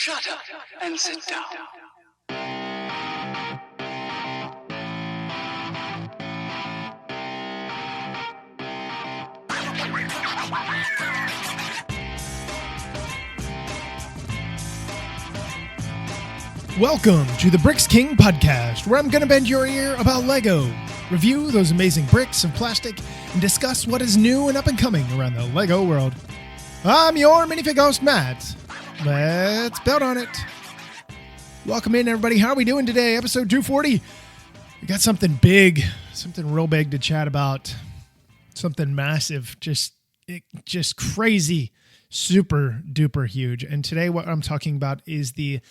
Shut up and sit down. Welcome to the Bricks King podcast, where I'm going to bend your ear about Lego, review those amazing bricks of plastic, and discuss what is new and up and coming around the Lego world. I'm your minifig host, Matt. Let's build on it. Welcome in, everybody. How are we doing today? Episode 240. We got something big, something real big to chat about. Something massive, just crazy, super duper huge. And today what I'm talking about is the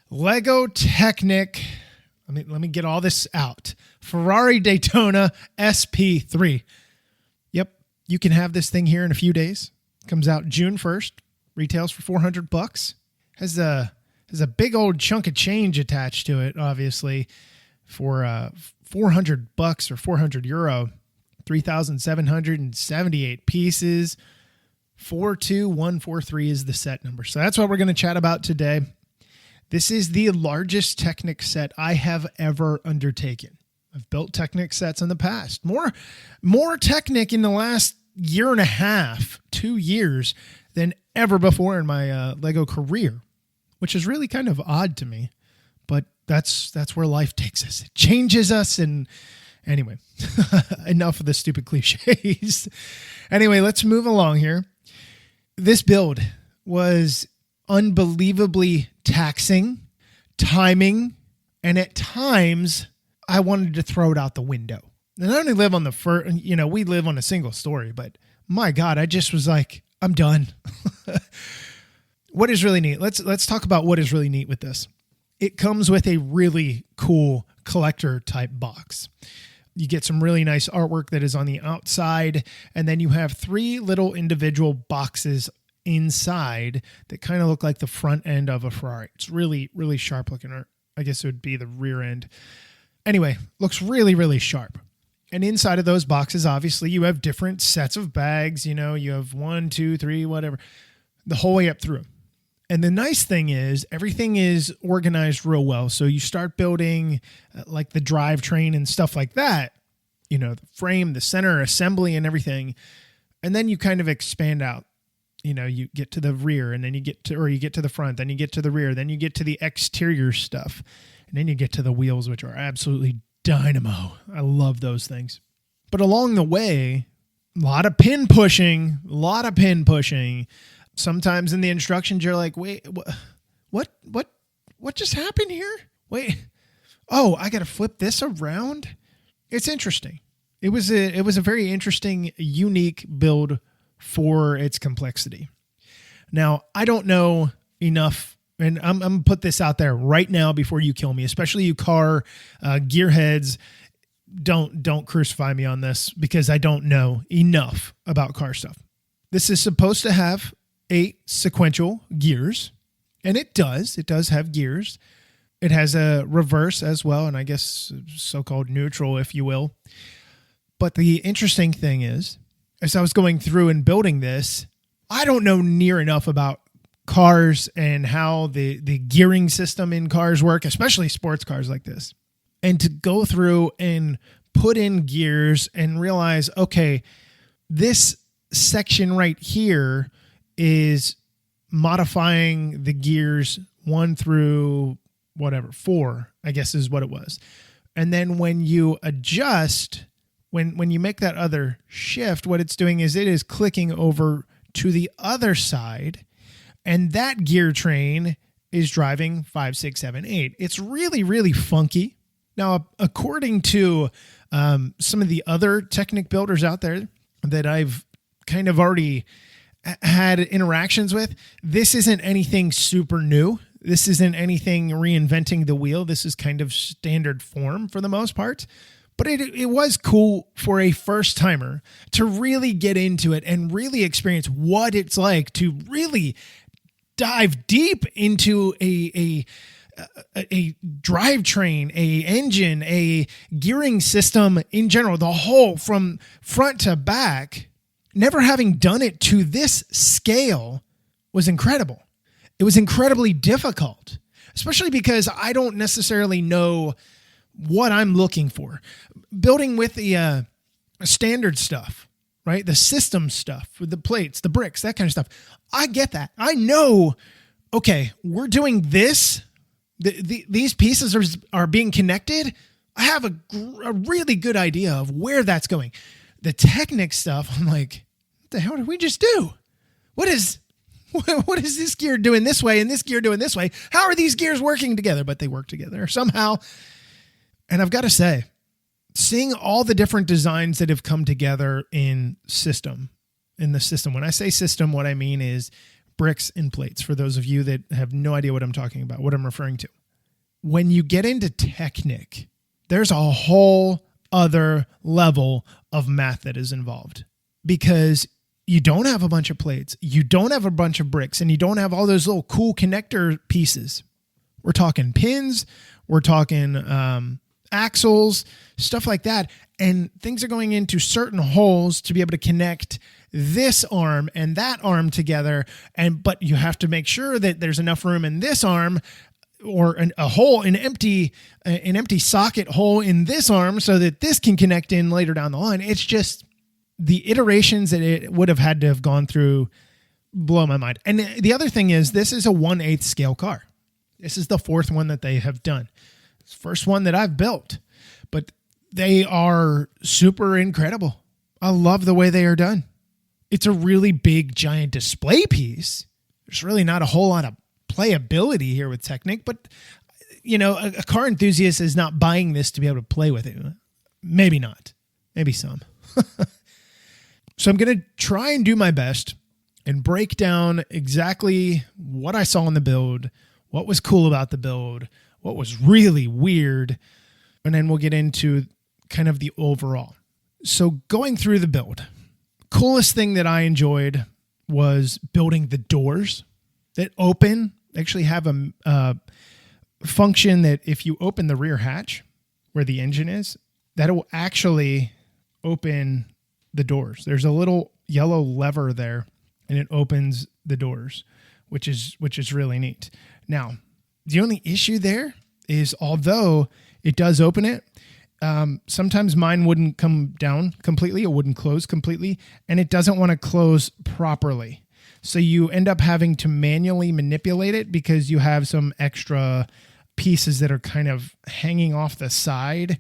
Lego Technic, let me get all this out. Ferrari Daytona SP3. Yep, you can have this thing here in a few days. Comes out June 1st. Retails for $400. Has a big old chunk of change attached to it, obviously, for $400 or 400 euro. 3,778 pieces. 42143 is the set number. So that's what we're going to chat about today. This is the largest Technic set I have ever undertaken. I've built Technic sets in the past. More Technic in the last year and a half, 2 years, than ever before in my Lego career, which is really kind of odd to me. But that's where life takes us. It changes us. And anyway, enough of the stupid cliches. Anyway, let's move along here. This build was unbelievably taxing, timing, and at times I wanted to throw it out the window. And I only live on the first, we live on a single story, but my God, I just was like, I'm done. What is really neat? Let's talk about what is really neat with this. It comes with a really cool collector type box. You get some really nice artwork that is on the outside, and then you have 3 little individual boxes inside that kind of look like the front end of a Ferrari. It's really, really sharp looking, or I guess it would be the rear end. Anyway, looks really, really sharp. And inside of those boxes, obviously, you have different sets of bags. You have 1, 2, 3, whatever, the whole way up through. And the nice thing is everything is organized real well. So you start building like the drivetrain and stuff like that, the frame, the center assembly and everything. And then you kind of expand out. You get to the rear, and then you get to the front, then you get to the rear, then you get to the exterior stuff, and then you get to the wheels, which are absolutely dynamo. I love those things. But along the way, a lot of pin pushing. Sometimes in the instructions, you're like, wait, what just happened here? Wait, oh, I got to flip this around. It's interesting. It was a very interesting, unique build for its complexity. Now, I don't know enough, and I'm going to put this out there right now before you kill me, especially you car gearheads. Don't crucify me on this because I don't know enough about car stuff. This is supposed to have 8 sequential gears, and it does. It does have gears. It has a reverse as well, and I guess so-called neutral, if you will. But the interesting thing is, as I was going through and building this, I don't know near enough about cars and how the gearing system in cars work, especially sports cars like this. And to go through and put in gears and realize, okay, this section right here is modifying the gears 1 through 4, I guess is what it was. And then when you adjust, when you make that other shift, what it's doing is it is clicking over to the other side, and that gear train is driving 5, 6, 7, 8. It's really, really funky. Now, according to some of the other Technic builders out there that I've kind of already had interactions with, this isn't anything super new. This isn't anything reinventing the wheel. This is kind of standard form for the most part. But it was cool for a first timer to really get into it and really experience what it's like to really dive deep into a drivetrain, a engine, a gearing system in general, the whole from front to back. Never having done it to this scale was incredible. It was incredibly difficult, especially because I don't necessarily know what I'm looking for. Building with the standard stuff, right? The system stuff with the plates, the bricks, that kind of stuff. I get that. I know, okay, we're doing this. These pieces are being connected. I have a really good idea of where that's going. The Technic stuff, I'm like, what the hell did we just do? What is this gear doing this way and this gear doing this way? How are these gears working together? But they work together somehow. And I've got to say, seeing all the different designs that have come together in the system. When I say system, what I mean is bricks and plates, for those of you that have no idea what I'm talking about, what I'm referring to. When you get into Technic, there's a whole other level of math that is involved, because you don't have a bunch of plates, you don't have a bunch of bricks, and you don't have all those little cool connector pieces. We're talking pins, we're talking axles, stuff like that. And things are going into certain holes to be able to connect this arm and that arm together. But you have to make sure that there's enough room in this arm, or a hole, an empty socket hole in this arm, so that this can connect in later down the line. It's just the iterations that it would have had to have gone through blow my mind. And the other thing is, this is a 1/8 scale car. This is the fourth one that they have done. It's the first one that I've built, but they are super incredible. I love the way they are done. It's a really big, giant display piece. There's really not a whole lot of playability here with Technic, but a car enthusiast is not buying this to be able to play with it. Maybe not. Maybe some. So I'm going to try and do my best and break down exactly what I saw in the build, what was cool about the build, what was really weird, and then we'll get into kind of the overall. So going through the build, coolest thing that I enjoyed was building the doors that open. They actually have a function that if you open the rear hatch where the engine is, that will actually open the doors. There's a little yellow lever there, and it opens the doors, which is really neat. Now, the only issue there is, although it does open it, sometimes mine wouldn't come down completely. It wouldn't close completely, and it doesn't want to close properly. So you end up having to manually manipulate it, because you have some extra pieces that are kind of hanging off the side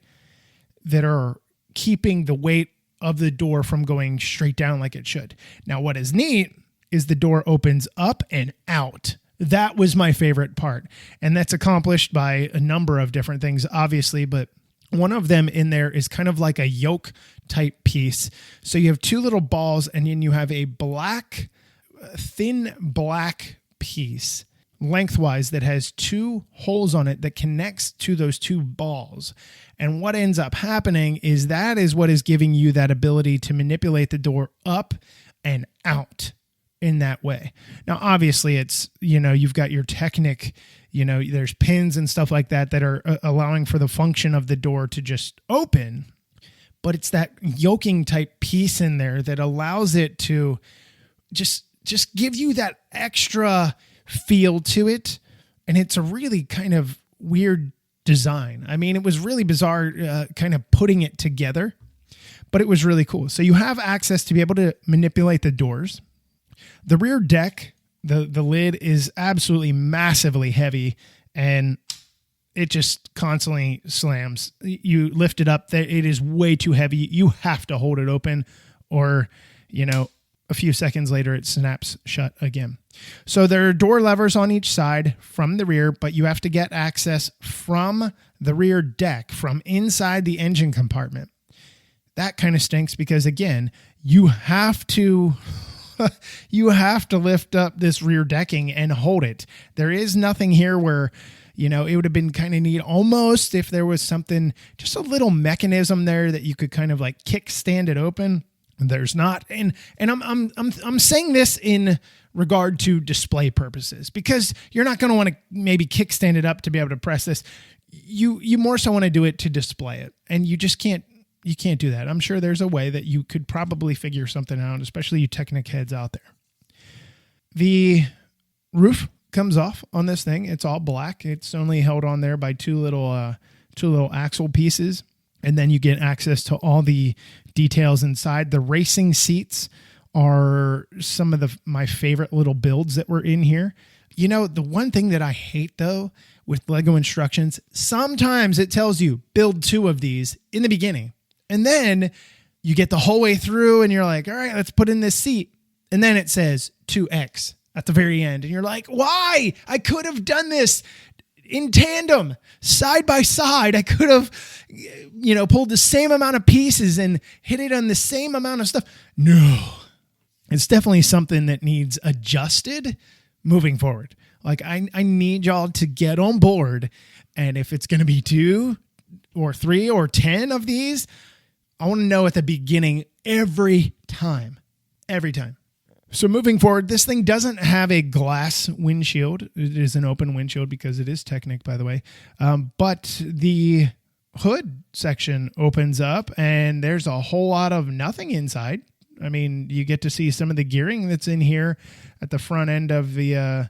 that are keeping the weight of the door from going straight down like it should. Now, what is neat is the door opens up and out. That was my favorite part. And that's accomplished by a number of different things, obviously, but one of them in there is kind of like a yoke type piece. So you have two little balls, and then you have a thin black piece lengthwise that has two holes on it that connects to those two balls. And what ends up happening is that is what is giving you that ability to manipulate the door up and out in that way. Now, obviously it's, you've got your Technic, there's pins and stuff like that are allowing for the function of the door to just open, but it's that yoking type piece in there that allows it to just give you that extra feel to it. And it's a really kind of weird design. I mean, it was really bizarre kind of putting it together, but it was really cool. So you have access to be able to manipulate the doors. The rear deck, the lid is absolutely massively heavy, and it just constantly slams. You lift it up, it is way too heavy. You have to hold it open, or, a few seconds later, it snaps shut again. So there are door levers on each side from the rear, but you have to get access from the rear deck, from inside the engine compartment. That kind of stinks, because again, you have to lift up this rear decking and hold it. There is nothing here where, it would have been kind of neat almost if there was something, just a little mechanism there that you could kind of like kickstand it open. There's not. And I'm saying this in regard to display purposes, because you're not going to want to maybe kickstand it up to be able to press this. You more so want to do it to display it, and you just can't do that. I'm sure there's a way that you could probably figure something out, especially you Technic heads out there. The roof comes off on this thing. It's all black. It's only held on there by two little axle pieces. And then you get access to all the details inside. The racing seats are some of my favorite little builds that were in here. You know, the one thing that I hate though with Lego instructions, sometimes it tells you build 2 of these in the beginning. And then you get the whole way through and you're like, all right, let's put in this seat. And then it says 2X at the very end. And you're like, why? I could have done this in tandem, side by side. I could have, pulled the same amount of pieces and hit it on the same amount of stuff. No, it's definitely something that needs adjusted moving forward. Like I need y'all to get on board. And if it's going to be 2 or 3 or 10 of these, I want to know at the beginning every time. So moving forward, this thing doesn't have a glass windshield. It is an open windshield because it is Technic, by the way. But the hood section opens up and there's a whole lot of nothing inside. I mean, you get to see some of the gearing that's in here at the front end of the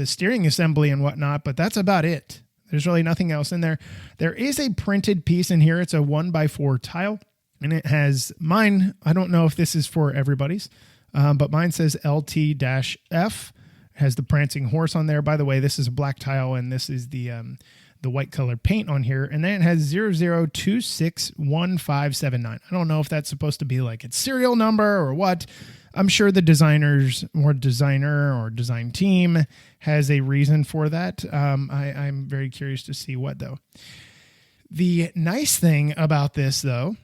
steering assembly and whatnot, but that's about it. There's really nothing else in there. There is a printed piece in here. It's a 1x4 tile. And it has mine. I don't know if this is for everybody's, but mine says LT-F. It has the prancing horse on there. By the way, this is a black tile, and this is the white colored paint on here. And then it has 00261579. I don't know if that's supposed to be like its serial number or what. I'm sure the designer or design team has a reason for that. I'm very curious to see what, though. The nice thing about this, though,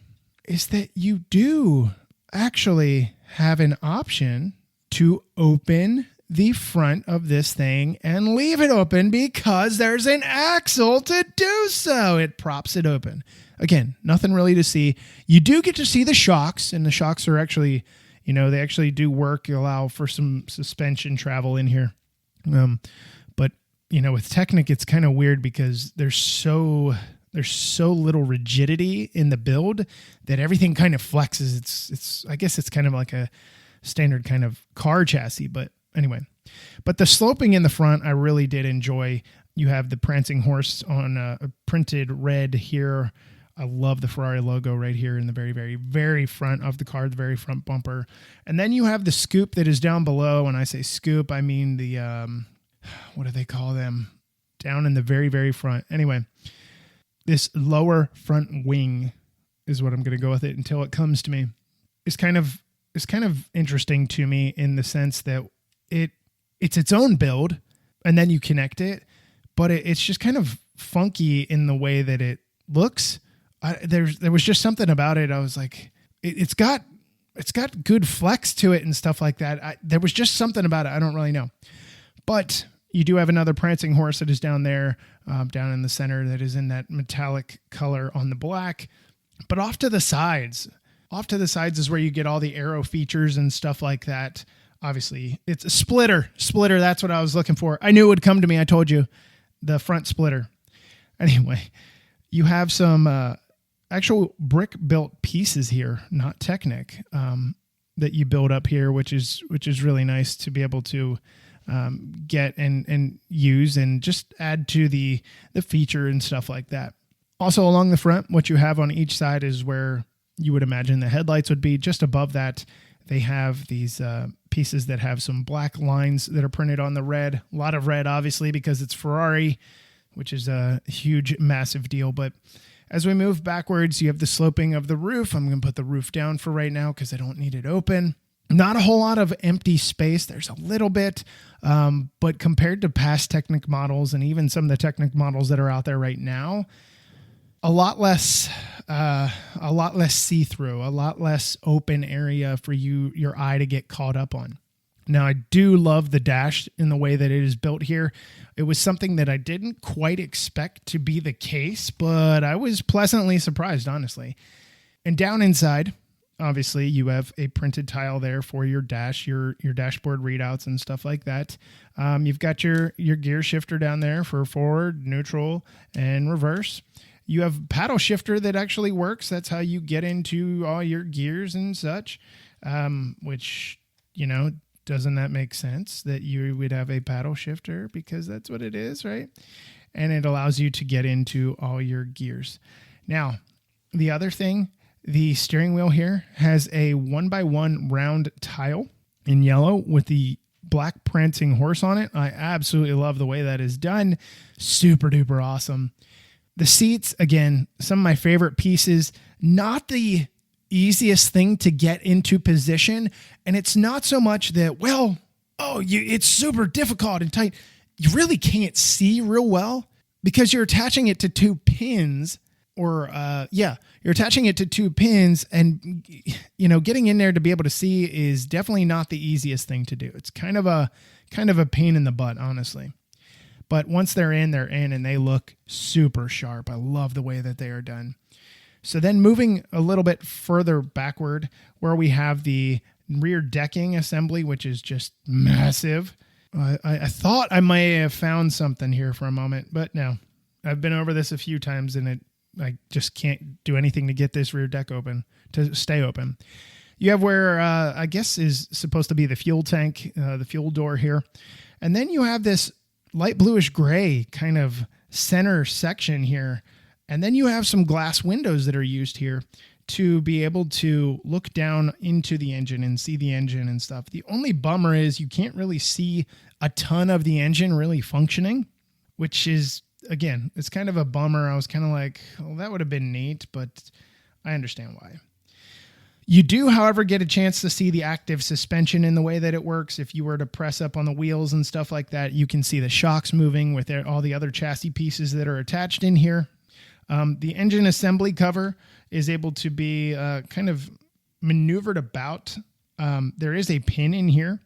is that you do actually have an option to open the front of this thing and leave it open because there's an axle to do so. It props it open. Again, nothing really to see. You do get to see the shocks, and the shocks are actually, they actually do work. You allow for some suspension travel in here. But, with Technic, it's kind of weird because there's so little rigidity in the build that everything kind of flexes. I guess it's kind of like a standard kind of car chassis, but anyway. But the sloping in the front, I really did enjoy. You have the prancing horse on a printed red here. I love the Ferrari logo right here in the very, very, very front of the car, the very front bumper. And then you have the scoop that is down below. When I say scoop, I mean the, what do they call them? Down in the very, very front. Anyway, this lower front wing is what I'm going to go with it until it comes to me. It's kind of interesting to me in the sense that it's its own build and then you connect it, but it's just kind of funky in the way that it looks. There was just something about it. I was like, it's got good flex to it and stuff like that. There was just something about it. I don't really know, but you do have another prancing horse that is down there, down in the center, that is in that metallic color on the black. But off to the sides is where you get all the aero features and stuff like that. Obviously, it's a splitter. That's what I was looking for. I knew it would come to me. I told you, the front splitter. Anyway, you have some actual brick-built pieces here, not Technic, that you build up here, which is really nice to be able to get and use and just add to the feature and stuff like that. Also along the front, what you have on each side is where you would imagine the headlights would be. Just above that, they have these pieces that have some black lines that are printed on the red. A lot of red, obviously, because it's Ferrari, which is a huge, massive deal. But as we move backwards, you have the sloping of the roof. I'm going to put the roof down for right now because I don't need it open. Not a whole lot of empty space. There's a little bit, but compared to past Technic models and even some of the Technic models that are out there right now, a lot less see-through, a lot less open area for your eye to get caught up on. Now, I do love the dash in the way that it is built here. It was something that I didn't quite expect to be the case, but I was pleasantly surprised, honestly. And down inside, obviously, you have a printed tile there for your dash, your dashboard readouts and stuff like that. You've got your gear shifter down there for forward, neutral, and reverse. You have paddle shifter that actually works. That's how you get into all your gears and such, which, Doesn't that make sense that you would have a paddle shifter, because that's what it is, right? And it allows you to get into all your gears. Now, the other thing, the steering wheel here has a 1x1 round tile in yellow with the black prancing horse on it. I absolutely love the way that is done. Super duper awesome. The seats, again, some of my favorite pieces. Not the easiest thing to get into position. And it's not so much that, it's super difficult and tight. You really can't see real well because you're attaching it to two pins. You're attaching it to two pins, and getting in there to be able to see is definitely not the easiest thing to do. It's kind of a pain in the butt, honestly. But once they're in, and they look super sharp. I love the way that they are done. So then moving a little bit further backward, where we have the rear decking assembly, which is just massive. I thought I might have found something here for a moment, but no. I've been over this a few times, and I just can't do anything to get this rear deck open, to stay open. You have where I guess is supposed to be the fuel tank, the fuel door here. And then you have this light bluish gray kind of center section here. And then you have some glass windows that are used here to be able to look down into the engine and see the engine and stuff. The only bummer is you can't really see a ton of the engine really functioning, which is, again, it's kind of a bummer. I was kind of like, well, that would have been neat, but I understand why. You do, however, get a chance to see the active suspension in the way that it works. If you were to press up on the wheels and stuff like that, you can see the shocks moving with all the other chassis pieces that are attached in here. The engine assembly cover is able to be kind of maneuvered about. There is a pin in here,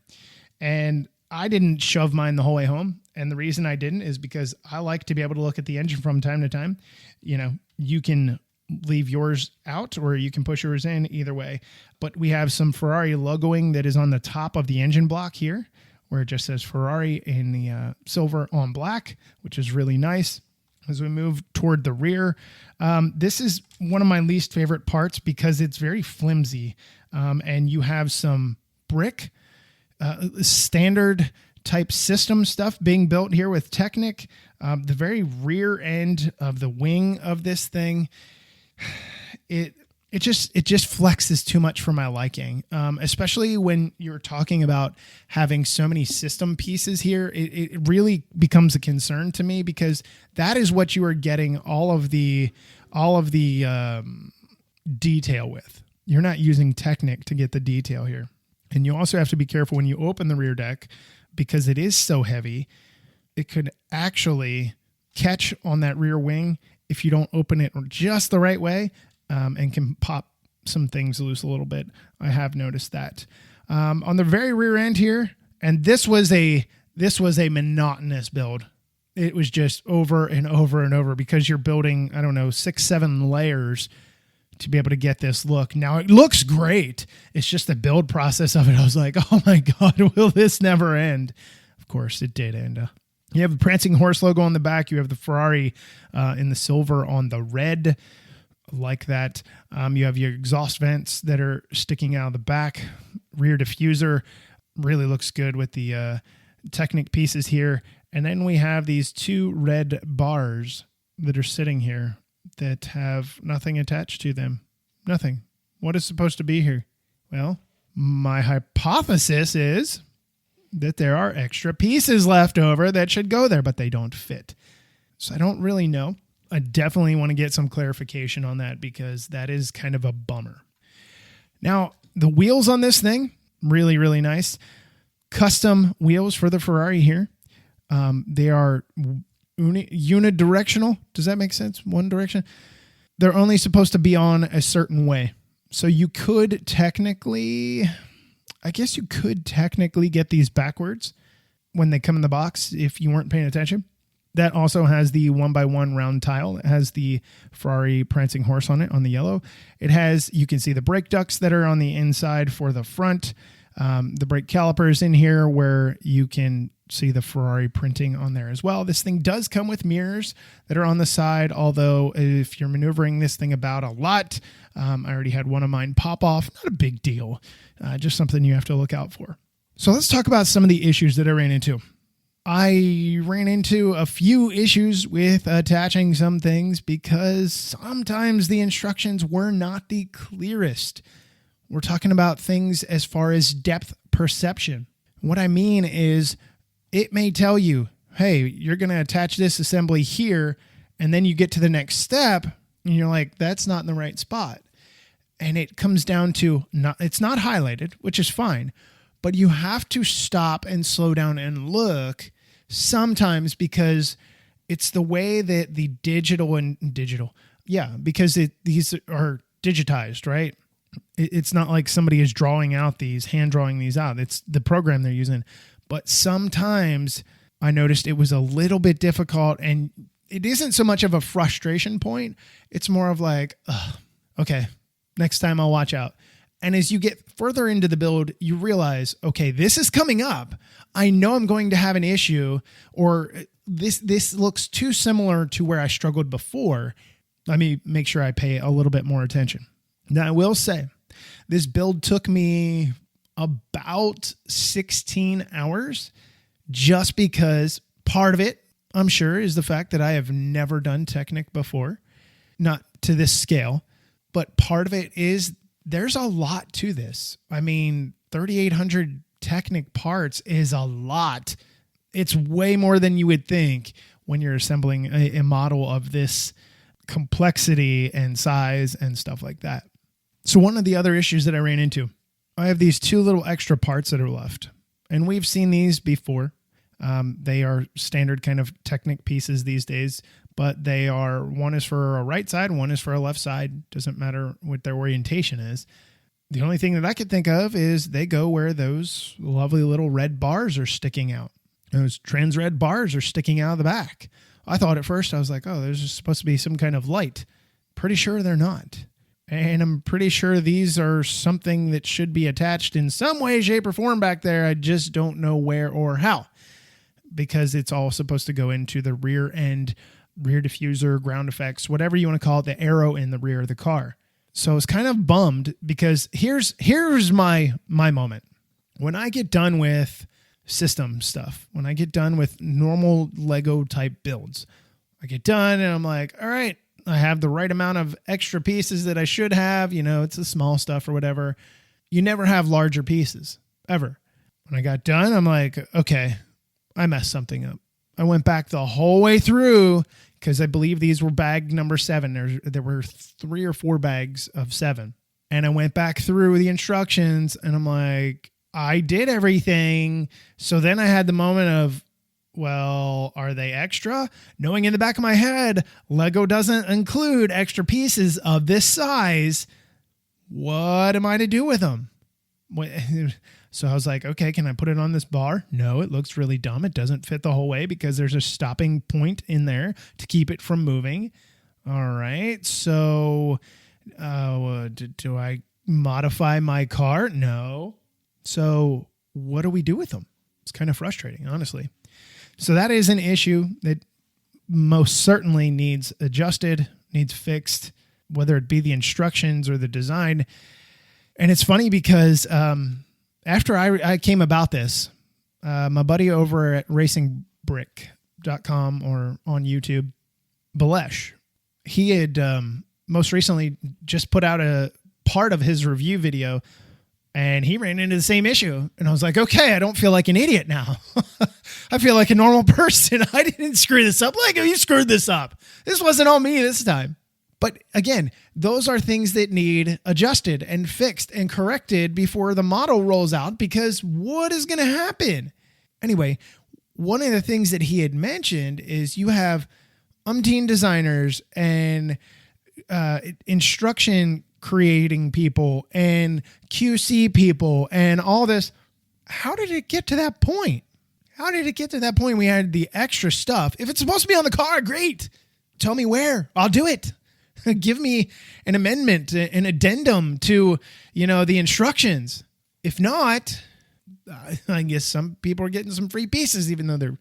and I didn't shove mine the whole way home. And the reason I didn't is because I like to be able to look at the engine from time to time. You can leave yours out or you can push yours in, either way. But we have some Ferrari logoing that is on the top of the engine block here, where it just says Ferrari in the silver on black, which is really nice. As we move toward the rear, this is one of my least favorite parts because it's very flimsy, and you have some brick standard type system stuff being built here with Technic. The very rear end of the wing of this thing, it just flexes too much for my liking, especially when you're talking about having so many system pieces here. It really becomes a concern to me because that is what you are getting all of the detail with. You're not using Technic to get the detail here. And you also have to be careful when you open the rear deck because it is so heavy. It could actually catch on that rear wing if you don't open it just the right way, and can pop some things loose a little bit. I have noticed that. On the very rear end here, and this was a monotonous build. It was just over and over and over because you're building, 6-7 layers to be able to get this look. Now it looks great. It's just the build process of it. I was like, oh my God, will this never end? Of course it did end. You have the prancing horse logo on the back. You have the Ferrari in the silver on the red, like that. You have your exhaust vents that are sticking out of the back. Rear diffuser really looks good with the Technic pieces here. And then we have these two red bars that are sitting here that have nothing attached to them. Nothing. What is supposed to be here? Well, my hypothesis is that there are extra pieces left over that should go there, but they don't fit. So I don't really know. I definitely want to get some clarification on that because that is kind of a bummer. Now, the wheels on this thing, really, really nice. Custom wheels for the Ferrari here. They are unidirectional. Does that make sense? One direction. They're only supposed to be on a certain way. So you could technically get these backwards when they come in the box if you weren't paying attention. That also has the 1x1 round tile. It has the Ferrari prancing horse on it on the yellow. You can see the brake ducts that are on the inside for the front. The brake calipers in here where you can see the Ferrari printing on there as well. This thing does come with mirrors that are on the side, although if you're maneuvering this thing about a lot, I already had one of mine pop off. Not a big deal, just something you have to look out for. So let's talk about some of the issues that I ran into. I ran into a few issues with attaching some things because sometimes the instructions were not the clearest. We're talking about things as far as depth perception. What I mean is it may tell you, hey, you're going to attach this assembly here, and then you get to the next step, and you're like, that's not in the right spot. And it comes down to, it's not highlighted, which is fine, but you have to stop and slow down and look sometimes because it's the way that the because these are digitized, right? It's not like somebody is hand drawing these out. It's the program they're using. But sometimes I noticed it was a little bit difficult, and it isn't so much of a frustration point. It's more of like, okay, next time I'll watch out. And as you get further into the build, you realize, okay, this is coming up. I know I'm going to have an issue, or this looks too similar to where I struggled before. Let me make sure I pay a little bit more attention. Now, I will say this build took me about 16 hours just because part of it, I'm sure, is the fact that I have never done Technic before, not to this scale, but part of it is there's a lot to this. I mean, 3,800 Technic parts is a lot. It's way more than you would think when you're assembling a model of this complexity and size and stuff like that. So one of the other issues that I ran into, I have these two little extra parts that are left. And we've seen these before. They are standard kind of Technic pieces these days, but one is for a right side, one is for a left side. Doesn't matter what their orientation is. The only thing that I could think of is they go where those lovely little red bars are sticking out. Those trans red bars are sticking out of the back. I thought at first, I was like, oh, there's supposed to be some kind of light. Pretty sure they're not. And I'm pretty sure these are something that should be attached in some way, shape, or form back there. I just don't know where or how, because it's all supposed to go into the rear end, rear diffuser, ground effects, whatever you want to call it, the arrow in the rear of the car. So I was kind of bummed because here's my moment. When I get done with system stuff, when I get done with normal Lego type builds, I get done and I'm like, all right, I have the right amount of extra pieces that I should have. It's the small stuff or whatever. You never have larger pieces, ever. When I got done, I'm like, okay, I messed something up. I went back the whole way through because I believe these were bag number 7. There were 3 or 4 bags of 7. And I went back through the instructions and I'm like, I did everything. So then I had the moment of, well, are they extra? Knowing in the back of my head, Lego doesn't include extra pieces of this size. What am I to do with them? So I was like, okay, can I put it on this bar? No, it looks really dumb. It doesn't fit the whole way because there's a stopping point in there to keep it from moving. All right. So do I modify my car? No. So what do we do with them? It's kind of frustrating, honestly. So that is an issue that most certainly needs adjusted, needs fixed, whether it be the instructions or the design. And it's funny because after I came about this, my buddy over at racingbrick.com or on YouTube, Balesh, he had most recently just put out a part of his review video and he ran into the same issue. And I was like, okay, I don't feel like an idiot now. I feel like a normal person. I didn't screw this up. Lego, you screwed this up. This wasn't on me this time. But again, those are things that need adjusted and fixed and corrected before the model rolls out, because what is going to happen? Anyway, one of the things that he had mentioned is you have umpteen designers and instruction creating people and QC people and all this. How did it get to that point? How did it get to that point? We had the extra stuff. If it's supposed to be on the car, great. Tell me where. I'll do it. Give me an amendment, an addendum to, the instructions. If not, I guess some people are getting some free pieces, even though they're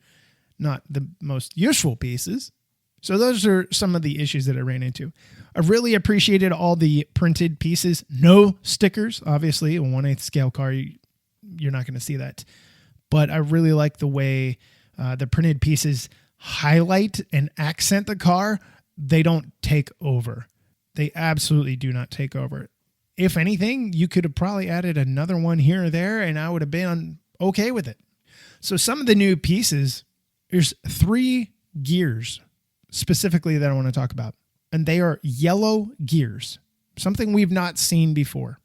not the most useful pieces. So those are some of the issues that I ran into. I really appreciated all the printed pieces. No stickers, obviously. A 1/8 scale car, you're not going to see that. But I really like the way the printed pieces highlight and accent the car. They don't take over. They absolutely do not take over. If anything, you could have probably added another one here or there, and I would have been okay with it. So some of the new pieces, there's 3 gears specifically that I want to talk about. And they are yellow gears, something we've not seen before.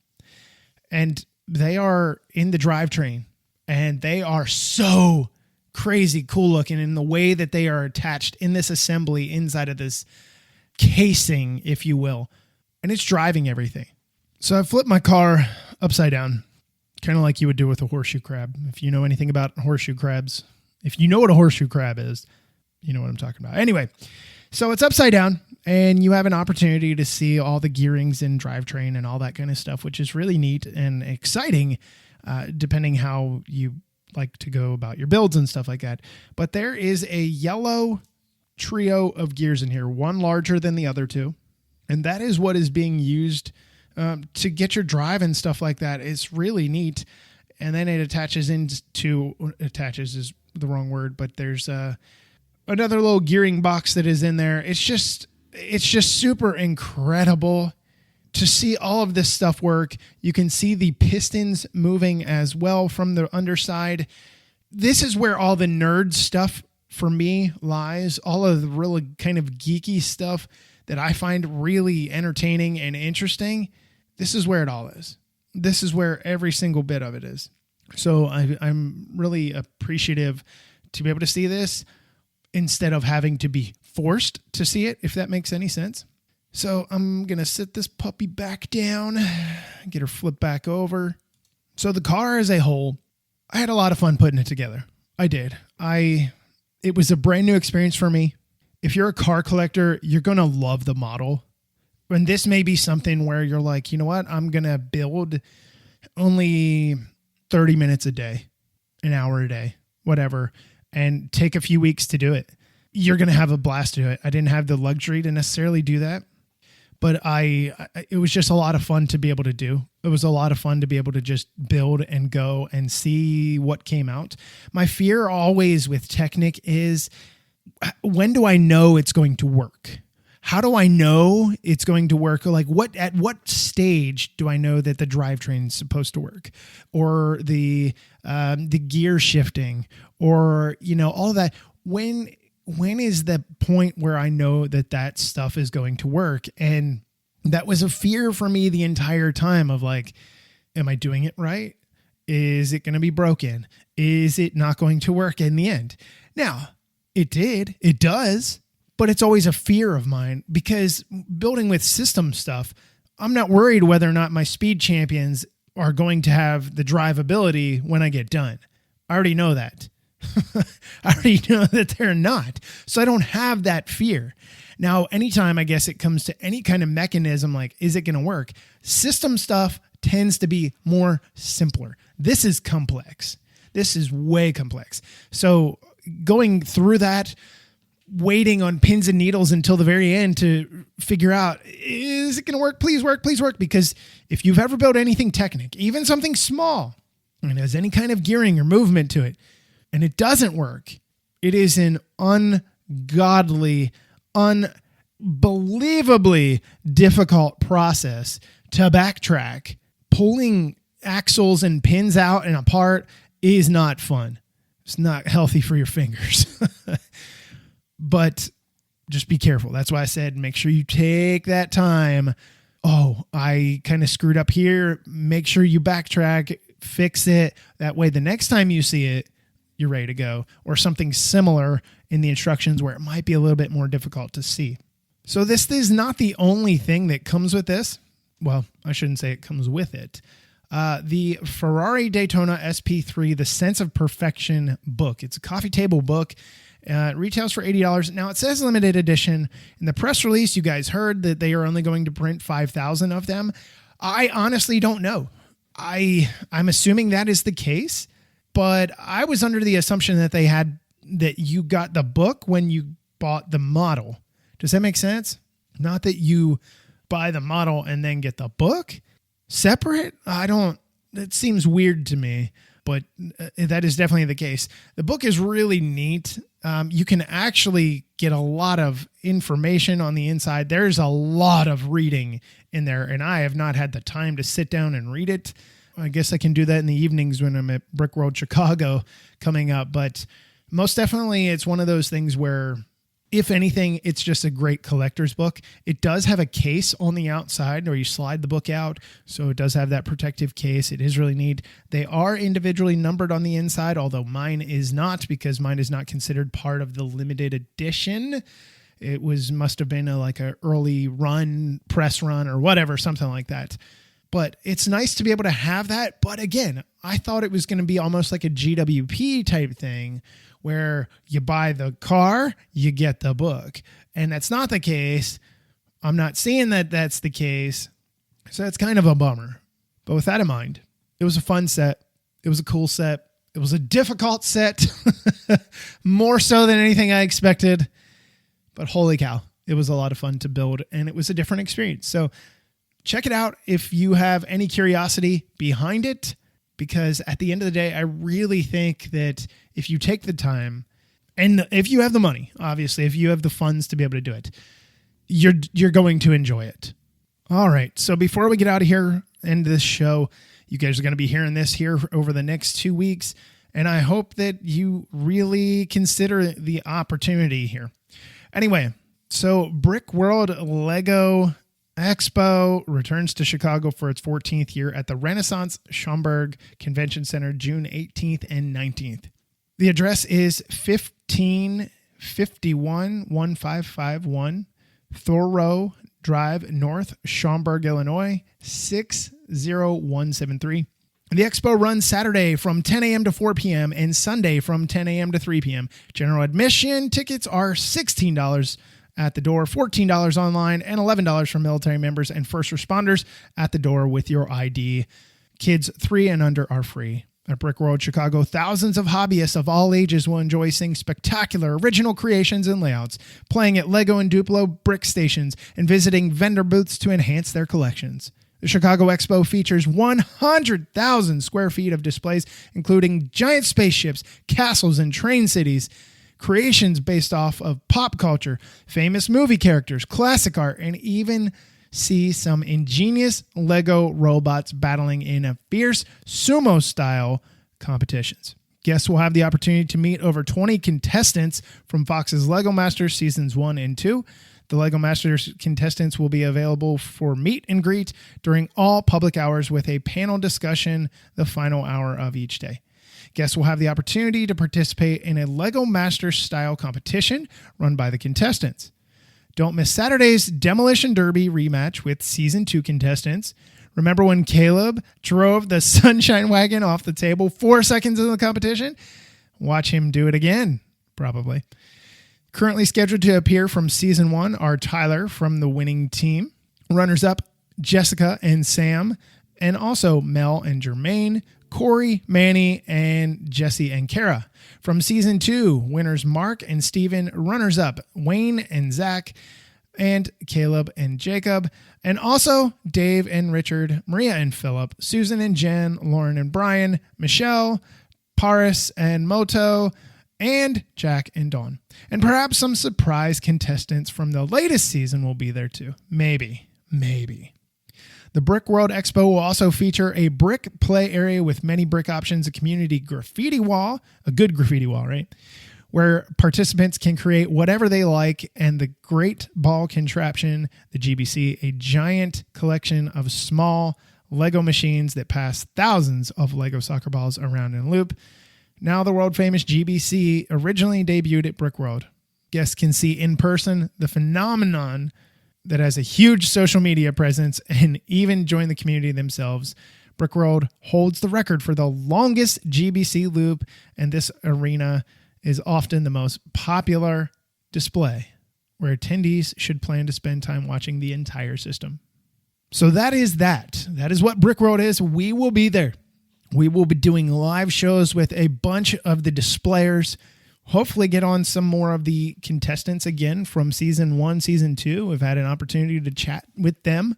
And they are in the drivetrain. And they are so crazy cool looking in the way that they are attached in this assembly inside of this casing, if you will. And it's driving everything. So I flipped my car upside down, kind of like you would do with a horseshoe crab. If you know anything about horseshoe crabs, if you know what a horseshoe crab is, you know what I'm talking about. Anyway, so it's upside down and you have an opportunity to see all the gearings and drivetrain and all that kind of stuff, which is really neat and exciting, depending how you like to go about your builds and stuff like that. But there is a yellow trio of gears in here, one larger than the other two. And that is what is being used to get your drive and stuff like that. It's really neat. And then it attaches is the wrong word, but there's another little gearing box that is in there. It's just super incredible to see all of this stuff work. You can see the pistons moving as well from the underside. This is where all the nerd stuff for me lies. All of the really kind of geeky stuff that I find really entertaining and interesting. This is where it all is. This is where every single bit of it is. So I'm really appreciative to be able to see this instead of having to be forced to see it, if that makes any sense. So I'm going to sit this puppy back down, get her flipped back over. So the car as a whole, I had a lot of fun putting it together. I did. It was a brand new experience for me. If you're a car collector, you're going to love the model. And this may be something where you're like, you know what? I'm going to build only 30 minutes a day, an hour a day, whatever, and take a few weeks to do it. You're going to have a blast to do it. I didn't have the luxury to necessarily do that, but it was just a lot of fun to be able to do. It was a lot of fun to be able to just build and go and see what came out. My fear always with Technic is, when do I know it's going to work? How do I know it's going to work? Like at what stage do I know that the drivetrain is supposed to work, or the gear shifting, or, you know, all of that? When is the point where I know that stuff is going to work? And that was a fear for me the entire time of like, am I doing it right? Is it going to be broken? Is it not going to work in the end? Now, it does, but it's always a fear of mine because building with system stuff, I'm not worried whether or not my speed champions are going to have the drivability when I get done. I already know that. I already know that they're not. So I don't have that fear. Now, anytime I guess it comes to any kind of mechanism, like, is it going to work? System stuff tends to be more simpler. This is complex. This is way complex. So going through that, waiting on pins and needles until the very end to figure out, is it going to work? Please work, please work. Because if you've ever built anything Technic, even something small, and has any kind of gearing or movement to it, and it doesn't work, it is an ungodly, unbelievably difficult process to backtrack. Pulling axles and pins out and apart is not fun. It's not healthy for your fingers. But just be careful. That's why I said make sure you take that time. Oh, I kind of screwed up here. Make sure you backtrack, fix it. That way the next time you see it, you're ready to go. Or something similar in the instructions where it might be a little bit more difficult to see. So this is not the only thing that comes with this. Well, I shouldn't say it comes with it. The Ferrari Daytona SP3, The Sense of Perfection book. It's a coffee table book. It retails for $80. Now, it says limited edition. In the press release, you guys heard that they are only going to print 5,000 of them. I honestly don't know. I'm assuming that is the case, but I was under the assumption that you got the book when you bought the model. Does that make sense? Not that you buy the model and then get the book separate. It seems weird to me. but that is definitely the case. The book is really neat. You can actually get a lot of information on the inside. There's a lot of reading in there, and I have not had the time to sit down and read it. I guess I can do that in the evenings when I'm at Brick World Chicago coming up, but most definitely it's one of those things where, if anything, it's just a great collector's book. It does have a case on the outside where you slide the book out, so it does have that protective case. It is really neat. They are individually numbered on the inside, although mine is not, because mine is not considered part of the limited edition. It must have been like an early run, press run, or whatever, something like that. But it's nice to be able to have that. But again, I thought it was going to be almost like a GWP type thing, where you buy the car, you get the book. And that's not the case. I'm not saying that that's the case. So it's kind of a bummer. But with that in mind, it was a fun set. It was a cool set. It was a difficult set. More so than anything I expected. But holy cow, it was a lot of fun to build, and it was a different experience. So check it out if you have any curiosity behind it. Because at the end of the day, I really think that if you take the time, and if you have the money, obviously, if you have the funds to be able to do it, you're going to enjoy it. All right. So before we get out of here, end this show, you guys are going to be hearing this here over the next 2 weeks. And I hope that you really consider the opportunity here. Anyway, so Brick World Lego Expo returns to Chicago for its 14th year at the Renaissance Schaumburg Convention Center, June 18th and 19th. The address is 1551 Thoreau Drive North, Schaumburg, Illinois, 60173. The expo runs Saturday from 10 a.m. to 4 p.m. and Sunday from 10 a.m. to 3 p.m. General admission tickets are $16 at the door, $14 online, and $11 for military members and first responders at the door with your ID. Kids 3 and under are free. At Brick World Chicago, thousands of hobbyists of all ages will enjoy seeing spectacular original creations and layouts, playing at Lego and Duplo brick stations, and visiting vendor booths to enhance their collections. The Chicago Expo features 100,000 square feet of displays, including giant spaceships, castles, and train cities, creations based off of pop culture, famous movie characters, classic art, and even see some ingenious Lego robots battling in a fierce sumo-style competitions. Guests will have the opportunity to meet over 20 contestants from Fox's Lego Masters Seasons 1 and 2. The Lego Masters contestants will be available for meet and greet during all public hours with a panel discussion the final hour of each day. Guests will have the opportunity to participate in a Lego Masters style competition run by the contestants. Don't miss Saturday's Demolition Derby rematch with Season 2 contestants. Remember when Caleb drove the Sunshine Wagon off the table 4 seconds in the competition? Watch him do it again, probably. Currently scheduled to appear from Season 1 are Tyler from the winning team, runners-up Jessica and Sam, and also Mel and Jermaine, Corey, Manny, and Jesse and Kara. From Season 2, winners Mark and Steven, runners-up Wayne and Zach, and Caleb and Jacob, and also Dave and Richard, Maria and Philip, Susan and Jen, Lauren and Brian, Michelle, Paris and Moto, and Jack and Dawn. And perhaps some surprise contestants from the latest season will be there too. Maybe. The Brick World Expo will also feature a brick play area with many brick options, a community graffiti wall, a good graffiti wall, right? Where participants can create whatever they like, and the Great Ball Contraption, the GBC, a giant collection of small Lego machines that pass thousands of Lego soccer balls around in a loop. Now the world-famous GBC originally debuted at Brick World. Guests can see in person the phenomenon that has a huge social media presence and even join the community themselves. Brick World holds the record for the longest GBC loop, and this arena is often the most popular display where attendees should plan to spend time watching the entire system. So that is that. That is what Brick World is. We will be there. We will be doing live shows with a bunch of the displayers. Hopefully get on some more of the contestants again from Season 1, Season 2. We've had an opportunity to chat with them.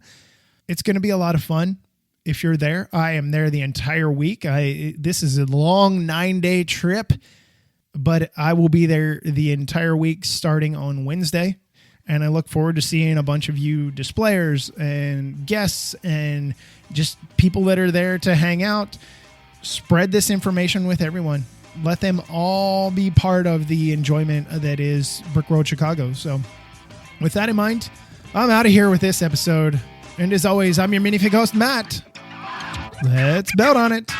It's going to be a lot of fun. if you're there. I am there the entire week. This is a long 9-day trip, but I will be there the entire week starting on Wednesday. And I look forward to seeing a bunch of you displayers and guests and just people that are there to hang out. Spread this information with everyone. Let them all be part of the enjoyment that is Brick Road Chicago. So with that in mind, I'm out of here with this episode. And as always, I'm your minifig host, Matt. Let's build on it.